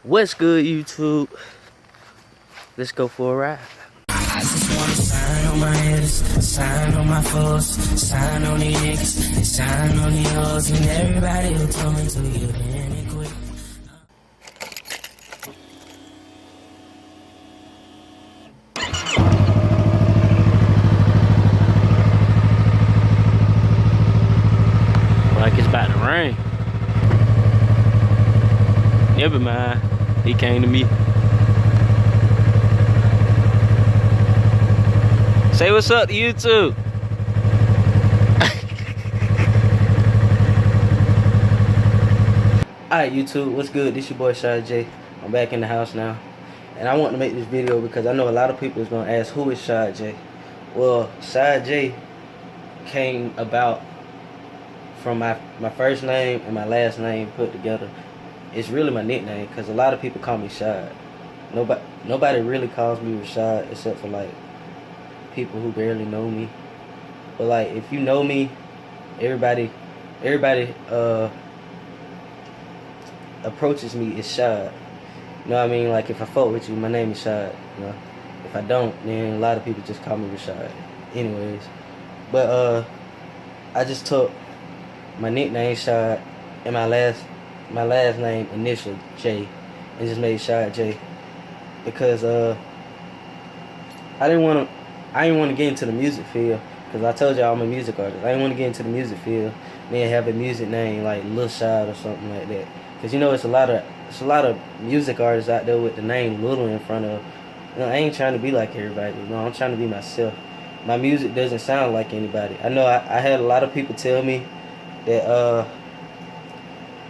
What's good, YouTube? Let's go for a ride. I just wanna sign on my haters, sign on my foes, sign on these niggas, and sign on these hoes, and everybody who told me to get in and quit. Like it's about to rain. Never mind. He came to me. Say what's up to YouTube. Alright, YouTube, what's good? This your boy Shad J. I'm back in the house now. And I want to make this video because I know a lot of people is going to ask, who is Shad J? Well, Shad J came about from my first name and my last name put together. It's really my nickname because a lot of people call me Shad. Nobody really calls me Rashad except for like people who barely know me. But like if you know me, everybody approaches me as Shad. You know what I mean? Like if I fuck with you, my name is Shad. You know, if I don't, then a lot of people just call me Rashad. Anyways, but I just took my nickname Shad and my last name initial J and just made Shad J because I didn't want to get into the music field because I told y'all I'm a music artist. I didn't want to get into the music field and then have a music name like Lil Shad or something like that. Cause you know it's a lot of music artists out there with the name Little in front of. You know, I ain't trying to be like everybody. You know, I'm trying to be myself. My music doesn't sound like anybody. I know I had a lot of people tell me that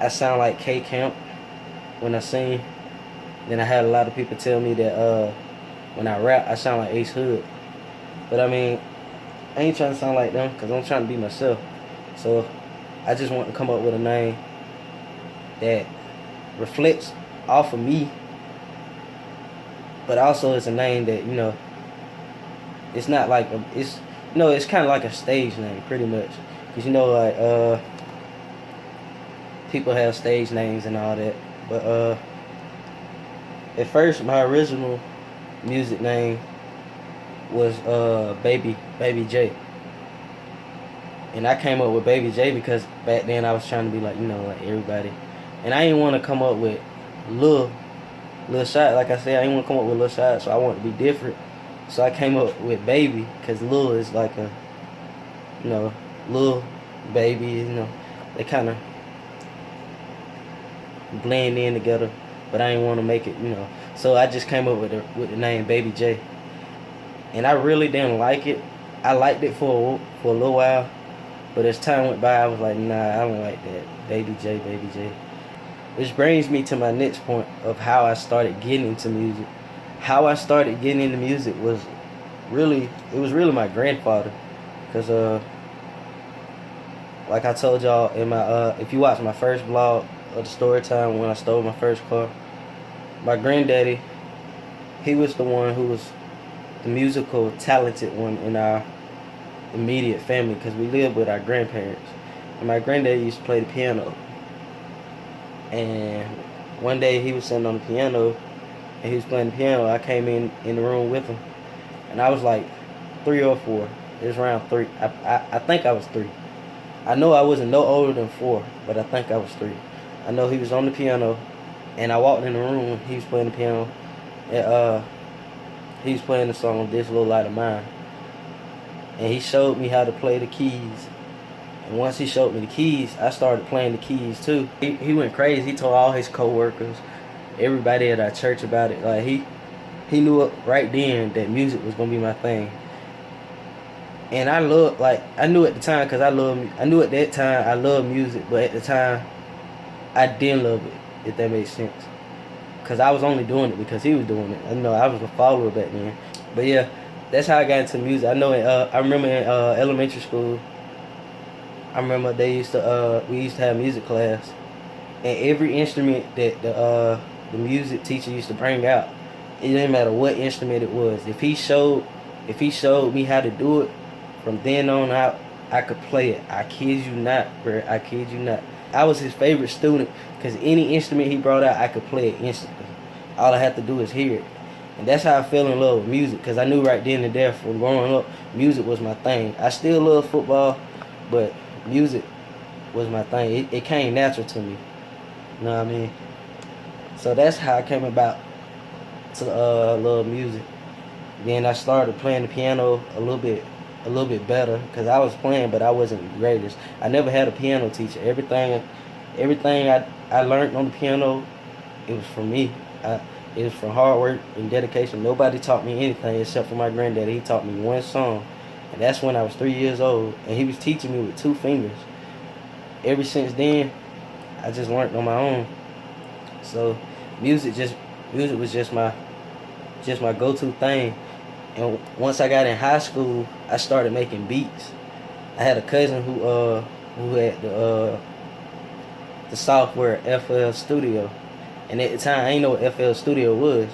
I sound like K Camp when I sing. Then I had a lot of people tell me that when I rap I sound like Ace Hood. But I mean, I ain't trying to sound like them because I'm trying to be myself. So I just want to come up with a name that reflects off of me, but also it's a name that, you know, it's not like it's kind of like a stage name pretty much, because you know like people have stage names and all that. But at first my original music name was Baby J. And I came up with Baby J because back then I was trying to be like, you know, like everybody. And I didn't want to come up with Lil Shad. Like I said, I didn't want to come up with Lil Shad, so I wanted to be different. So I came up with Baby because Lil is like a, you know, Lil Baby, you know, they kind of blend in together. But I didn't want to make it, you know. So I just came up with the name Baby J. And I really didn't like it. I liked it for a little while. But as time went by, I was like, nah, I don't like that. Baby J. Which brings me to my next point of how I started getting into music. How I started getting into music was really my grandfather. Because, like I told y'all in my, if you watch my first vlog of the story time when I stole my first car, my granddaddy, he was the one who was the musical talented one in our immediate family because we lived with our grandparents. And my granddaddy used to play the piano. And one day he was sitting on the piano and he was playing the piano. I came in the room with him and I was like 3 or 4. It was around 3. I think I was 3. I know I wasn't no older than 4, but I think I was 3. I know he was on the piano and I walked in the room and he was playing the piano and he was playing the song This Little Light of Mine. And he showed me how to play the keys. And once he showed me the keys, I started playing the keys too. He went crazy. He told all his co-workers, everybody at our church about it. Like he knew it right then that music was gonna be my thing. And I knew at the time because I knew at that time I loved music, but at the time I didn't love it, if that makes sense. Because I was only doing it because he was doing it. I know I was a follower back then. But yeah, that's how I got into music. I know I remember in elementary school, I remember we used to have music class, and every instrument that the music teacher used to bring out, it didn't matter what instrument it was. If he showed me how to do it, from then on out, I could play it. I kid you not, bro. I kid you not. I was his favorite student because any instrument he brought out, I could play it instantly. all I had to do is hear it. And that's how I fell in love with music, because I knew right then and there from growing up, music was my thing. I still love football, but music was my thing. It came natural to me. You know what I mean? So that's how I came about to love music. Then I started playing the piano a little bit better, because I was playing, but I wasn't the greatest. I never had a piano teacher. Everything I learned on the piano, it was from me. It was from hard work and dedication. Nobody taught me anything except for my granddaddy. He taught me one song, and that's when I was 3 years old, and he was teaching me with 2 fingers. Ever since then, I just learned on my own. So music was just my go-to thing. And once I got in high school, I started making beats. I had a cousin who had the software FL Studio, and at the time I didn't know what FL Studio was,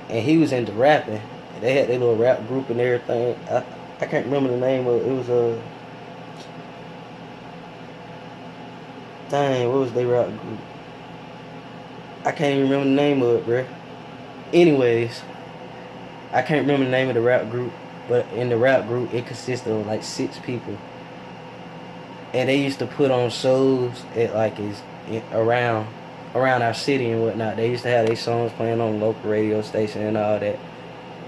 and he was into rapping. They had their little rap group and everything. I can't remember the name of it. It was what was their rap group? I can't even remember the name of it, bruh. Anyways, I can't remember the name of the rap group, but in the rap group, it consisted of like 6 people. And they used to put on shows at around our city and whatnot. They used to have their songs playing on local radio station and all that.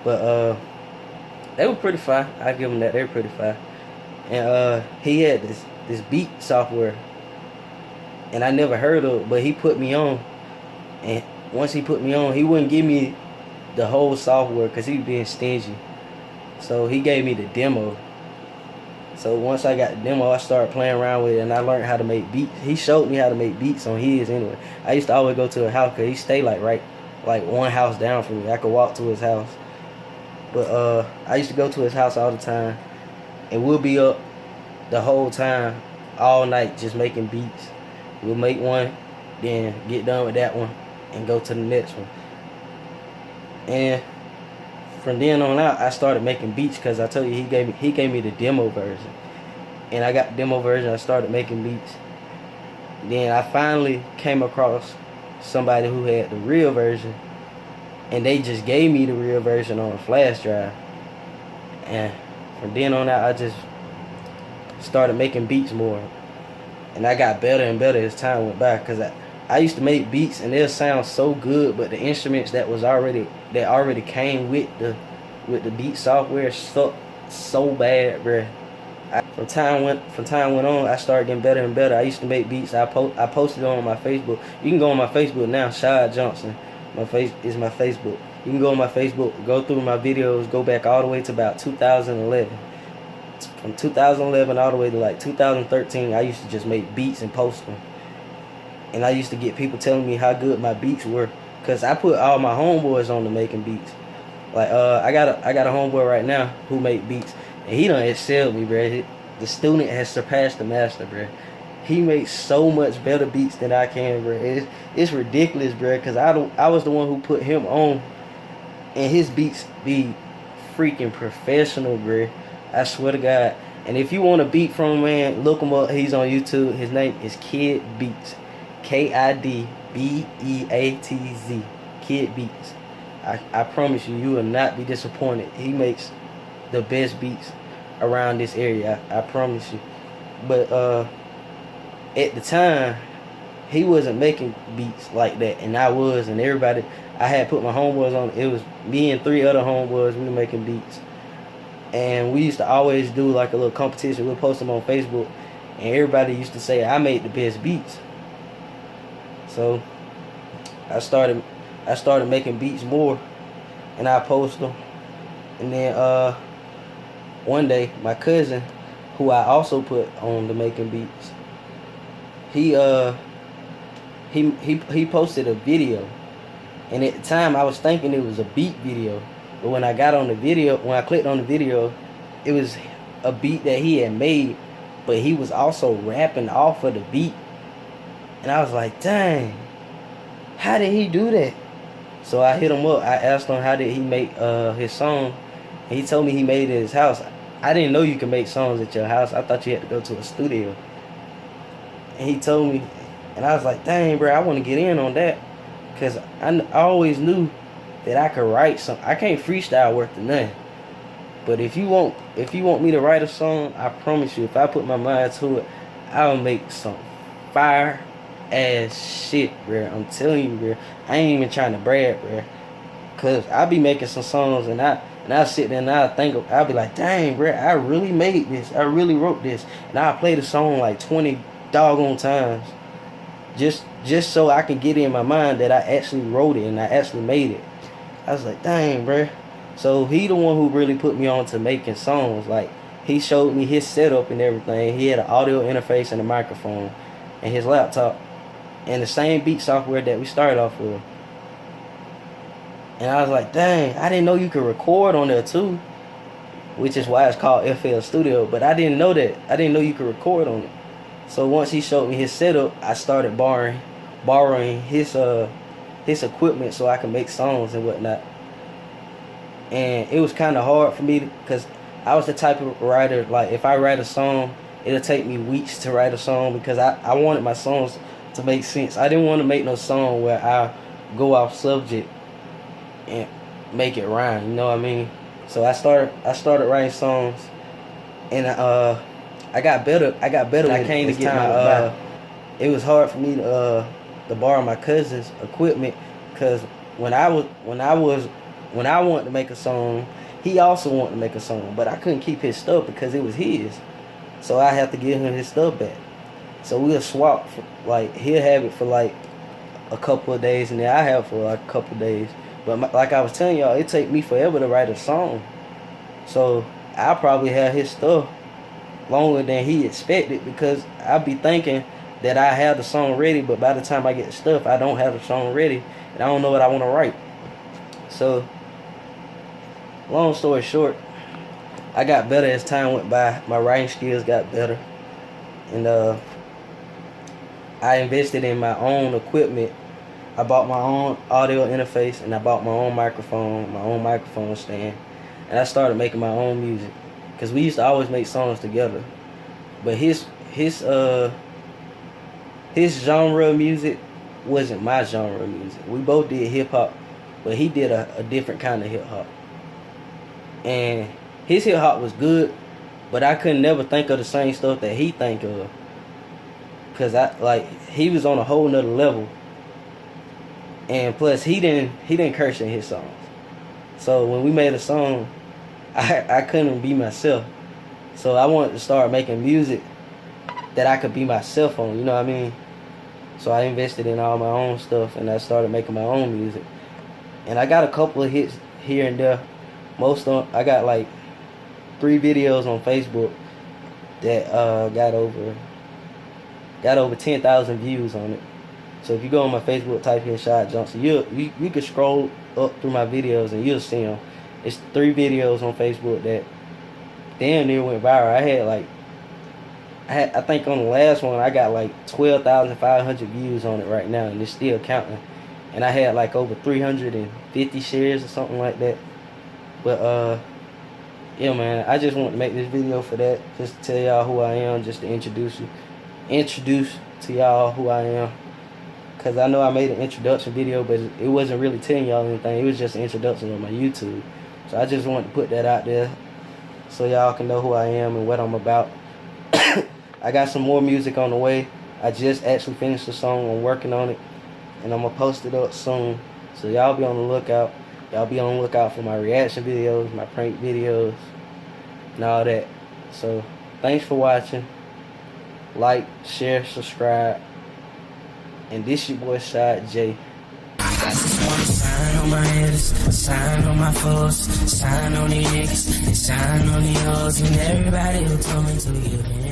But they were pretty fine. I give them that. They were pretty fine. And he had this beat software, and I never heard of it, but he put me on. And once he put me on, he wouldn't give me the whole software because he was being stingy. So he gave me the demo. So once I got the demo, I started playing around with it, and I learned how to make beats. He showed me how to make beats on his anyway. I used to always go to a house because he stayed like one house down from me. I could walk to his house. But I used to go to his house all the time, and we'll be up the whole time, all night, just making beats. We'll make one, then get done with that one, and go to the next one. And from then on out, I started making beats because I told you he gave me the demo version, and I got the demo version. I started making beats. Then I finally came across somebody who had the real version, and they just gave me the real version on a flash drive. And from then on out, I just started making beats more, and I got better and better as time went by, because I used to make beats and they'll sound so good, but the instruments that already came with the beat software sucked so bad, bruh. From time went on, I started getting better and better. I used to make beats. I posted on my Facebook. You can go on my Facebook now, Shad Johnson. My Facebook. You can go on my Facebook, go through my videos, go back all the way to about 2011. From 2011 all the way to like 2013, I used to just make beats and post them. And I used to get people telling me how good my beats were, because I put all my homeboys on to making beats. Like I got a homeboy right now who make beats, and he done excelled me, bruh. The student has surpassed the master, bruh. He makes so much better beats than I can, bruh. It's ridiculous, bruh, because I was the one who put him on, and his beats be freaking professional, bruh. I swear to God. And if you want a beat from him, man, look him up. He's on YouTube. His name is Kid Beats. KIDBEATZ. Kid Beats. I promise you, you will not be disappointed. He makes the best beats around this area. I promise you. But at the time, he wasn't making beats like that, and I was, and everybody. I had put my homeboys on. It was me and 3 other homeboys. We were making beats, and we used to always do like a little competition. We'll post them on Facebook, and everybody used to say I made the best beats. So I started making beats more, and I post them. And then one day, my cousin, who I also put on to making beats, he posted a video, and at the time I was thinking it was a beat video, but when I clicked on the video, it was a beat that he had made, but he was also rapping off of the beat. And I was like, dang, how did he do that? So I hit him up. I asked him how did he make his song. And he told me he made it at his house. I didn't know you could make songs at your house. I thought you had to go to a studio. And he told me, and I was like, dang, bro, I want to get in on that. Cause I always knew that I could write some. I can't freestyle worth of nothing. But if you want me to write a song, I promise you, if I put my mind to it, I'll make some fire ass shit, bro. I'm telling you, bro. I ain't even trying to brag, bro. Cause I be making some songs and I sit there and I'll be like, dang, bro, I really made this. I really wrote this. And I'll play the song like 20 doggone times. Just so I can get in my mind that I actually wrote it and I actually made it. I was like, dang, bro. So he the one who really put me on to making songs. Like, he showed me his setup and everything. He had an audio interface and a microphone and his laptop and the same beat software that we started off with. And I was like, dang, I didn't know you could record on there too, which is why it's called FL Studio. But I didn't know that. I didn't know you could record on it. So once he showed me his setup, I started borrowing his equipment so I could make songs and whatnot. And it was kind of hard for me because I was the type of writer, like if I write a song, it'll take me weeks to write a song because I wanted my songs to make sense. I didn't want to make no song where I go off subject and make it rhyme, you know what I mean? So I started writing songs, and I got better. I came to get my it was hard for me to borrow my cousin's equipment because when I wanted to make a song, he also wanted to make a song, but I couldn't keep his stuff because it was his. So I had to give him his stuff back. So we'll swap, like he'll have it for like a couple of days and then I have it for like a couple of days. But like I was telling y'all, it take me forever to write a song. So I probably have his stuff longer than he expected because I be thinking that I have the song ready, but by the time I get the stuff, I don't have the song ready and I don't know what I want to write. So long story short, I got better as time went by. My writing skills got better, and I invested in my own equipment. I bought my own audio interface and I bought my own microphone stand, and I started making my own music because we used to always make songs together. But his genre of music wasn't my genre of music. We both did hip hop, but he did a different kind of hip hop. And his hip hop was good, but I couldn't never think of the same stuff that he think of. Cause he was on a whole nother level. And plus he didn't curse in his songs. So when we made a song, I couldn't be myself. So I wanted to start making music that I could be myself on, you know what I mean? So I invested in all my own stuff and I started making my own music. And I got a couple of hits here and there. I got like 3 videos on Facebook that got over 10,000 views on it. So if you go on my Facebook, type in Shad Johnson, you can scroll up through my videos and you'll see them. It's 3 videos on Facebook that damn near went viral. I think on the last one I got like 12,500 views on it right now, and it's still counting. And I had like over 350 shares or something like that. But yeah, man, I just want to make this video for that, just to tell y'all who I am, just to introduce to y'all who I am. Cause I know I made an introduction video, but it wasn't really telling y'all anything. It was just an introduction on my YouTube. So I just wanted to put that out there so y'all can know who I am and what I'm about. I got some more music on the way. I just actually finished the song. I'm working on it, and I'm gonna post it up soon. So y'all be on the lookout. Y'all be on the lookout for my reaction videos, my prank videos, and all that. So thanks for watching. Like, share, subscribe. And this your boy Shad J. I just wanna sign on my haters, sign on my foes, sign on the niggas, and sign on the hoes, and everybody who told me to you.